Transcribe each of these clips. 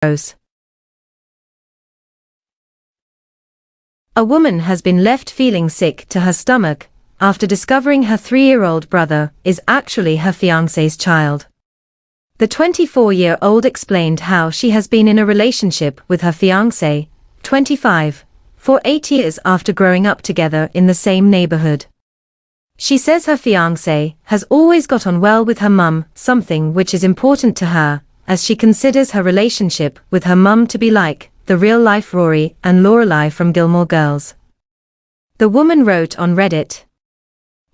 Gross. A woman has been left feeling sick to her stomach after discovering her 3-year-old brother is actually her fiancé's child. The 24-year-old explained how she has been in a relationship with her fiancé, 25, for 8 years after growing up together in the same neighbourhood. She says her fiancé has always got on well with her mum, something which is important to her, as she considers her relationship with her mum to be like the real-life Rory and Lorelai from Gilmore Girls. The woman wrote on Reddit,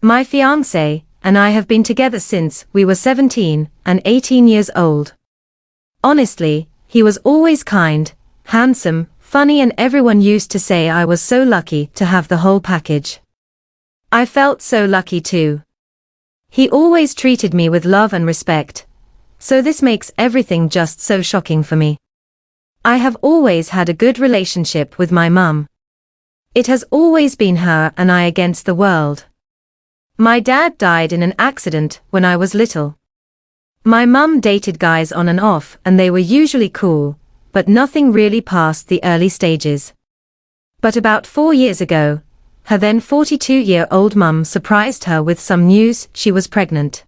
"My fiancé and I have been together since we were 17 and 18 years old. Honestly, he was always kind, handsome, funny, and everyone used to say I was so lucky to have the whole package. I felt so lucky too. He always treated me with love and respect, so this makes everything just so shocking for me. I have always had a good relationship with my mum. It has always been her and I against the world. My dad died in an accident when I was little. My mum dated guys on and off and they were usually cool, but nothing really past the early stages. But about 4 years ago, her then 42-year-old mum surprised her with some news: she was pregnant.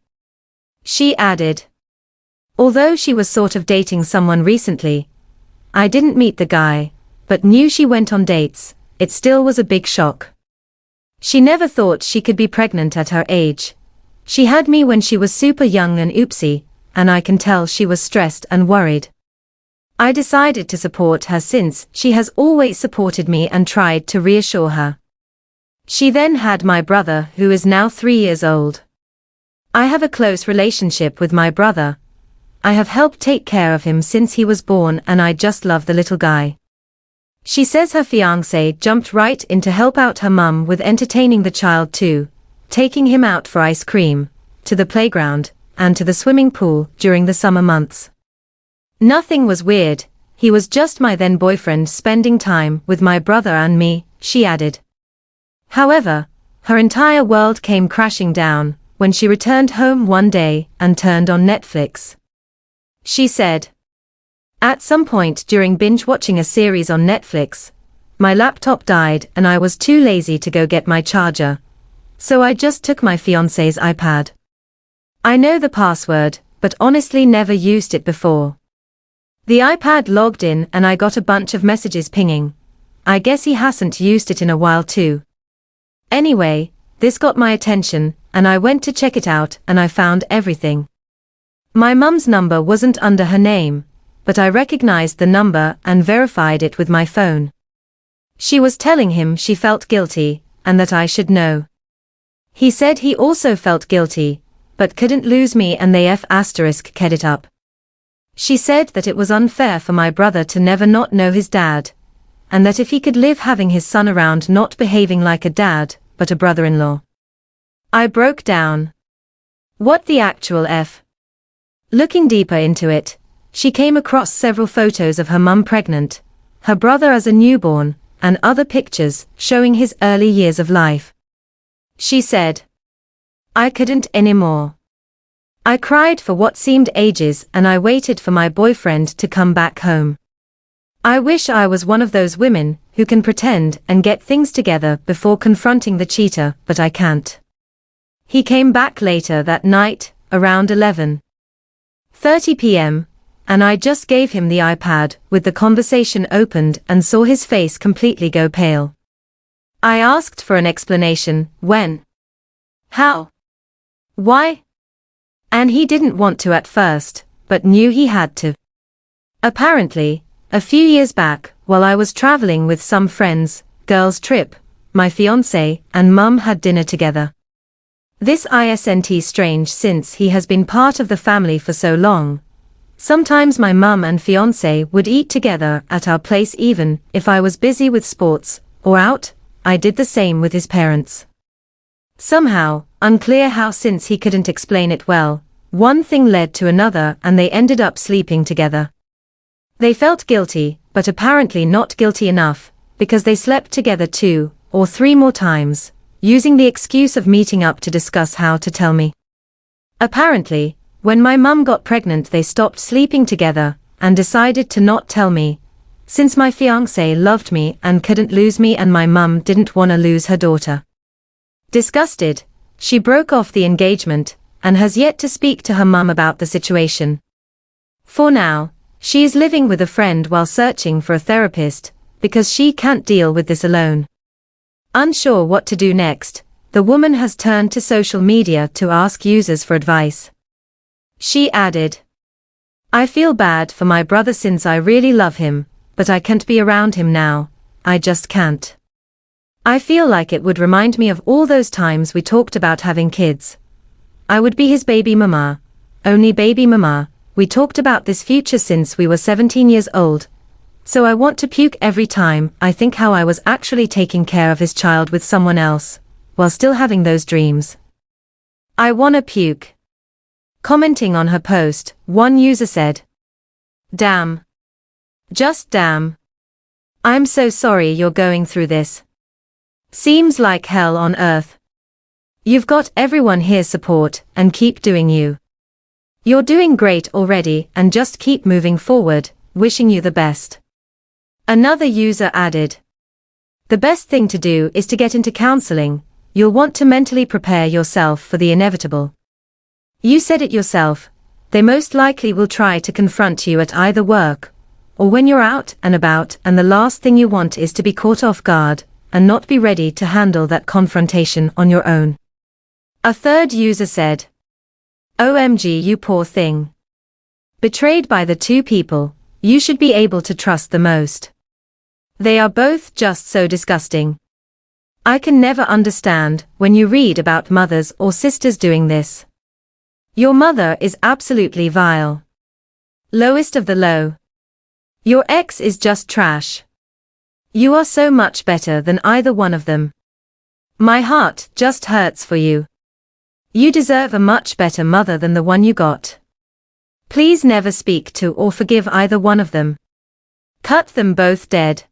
She added, although she was sort of dating someone recently, I didn't meet the guy, but knew she went on dates. It still was a big shock. She never thought she could be pregnant at her age. She had me when she was super young and oopsie, and I can tell she was stressed and worried. I decided to support her since she has always supported me and tried to reassure her. She then had my brother, who is now 3 years old. I have a close relationship with my brother. I have helped take care of him since he was born and I just love the little guy." She says her fiancé jumped right in to help out her mum with entertaining the child too, taking him out for ice cream, to the playground, and to the swimming pool during the summer months. "Nothing was weird, he was just my then boyfriend spending time with my brother and me," she added. However, her entire world came crashing down when she returned home one day and turned on Netflix. She said, "At some point during binge-watching a series on Netflix, my laptop died and I was too lazy to go get my charger, so I just took my fiancé's iPad. I know the password, but honestly never used it before. The iPad logged in and I got a bunch of messages pinging. I guess he hasn't used it in a while too. Anyway, this got my attention, and I went to check it out and I found everything. My mum's number wasn't under her name, but I recognized the number and verified it with my phone. She was telling him she felt guilty, and that I should know. He said he also felt guilty, but couldn't lose me and they **ked it up. She said that it was unfair for my brother to never not know his dad, and that if he could live having his son around not behaving like a dad, but a brother-in-law." I broke down. What the actual F? Looking deeper into it, she came across several photos of her mum pregnant, her brother as a newborn, and other pictures showing his early years of life. She said, "I couldn't anymore. I cried for what seemed ages and I waited for my boyfriend to come back home. I wish I was one of those women who can pretend and get things together before confronting the cheater, but I can't." He came back later that night, around 11:30 p.m., and I just gave him the iPad with the conversation opened and saw his face completely go pale. I asked for an explanation: when? How? Why? And he didn't want to at first, but knew he had to. Apparently, a few years back, while I was traveling with some friends, girls' trip, my fiancé and mum had dinner together. This isn't strange since he has been part of the family for so long. Sometimes my mum and fiancé would eat together at our place even if I was busy with sports or out. I did the same with his parents. Somehow, unclear how, since he couldn't explain it well, one thing led to another and they ended up sleeping together. They felt guilty, but apparently not guilty enough, because they slept together 2 or 3 more times, using the excuse of meeting up to discuss how to tell me. Apparently, when my mum got pregnant they stopped sleeping together, and decided to not tell me, since my fiancé loved me and couldn't lose me and my mum didn't want to lose her daughter. Disgusted, she broke off the engagement, and has yet to speak to her mum about the situation. For now, she is living with a friend while searching for a therapist, because she can't deal with this alone. Unsure what to do next, the woman has turned to social media to ask users for advice. She added, "I feel bad for my brother since I really love him, but I can't be around him now, I just can't. I feel like it would remind me of all those times we talked about having kids. I would be his baby mama, only baby mama, we talked about this future since we were 17 years old. So I want to puke every time I think how I was actually taking care of his child with someone else, while still having those dreams. I wanna puke." Commenting on her post, one user said, "Damn. Just damn. I'm so sorry you're going through this. Seems like hell on earth. You've got everyone here support and keep doing you. You're doing great already and just keep moving forward, wishing you the best." Another user added, "The best thing to do is to get into counseling. You'll want to mentally prepare yourself for the inevitable. You said it yourself, they most likely will try to confront you at either work or when you're out and about, and the last thing you want is to be caught off guard and not be ready to handle that confrontation on your own." A third user said, "OMG, you poor thing. Betrayed by the two people you should be able to trust the most. They are both just so disgusting. I can never understand when you read about mothers or sisters doing this. Your mother is absolutely vile. Lowest of the low. Your ex is just trash. You are so much better than either one of them. My heart just hurts for you. You deserve a much better mother than the one you got. Please never speak to or forgive either one of them. Cut them both dead."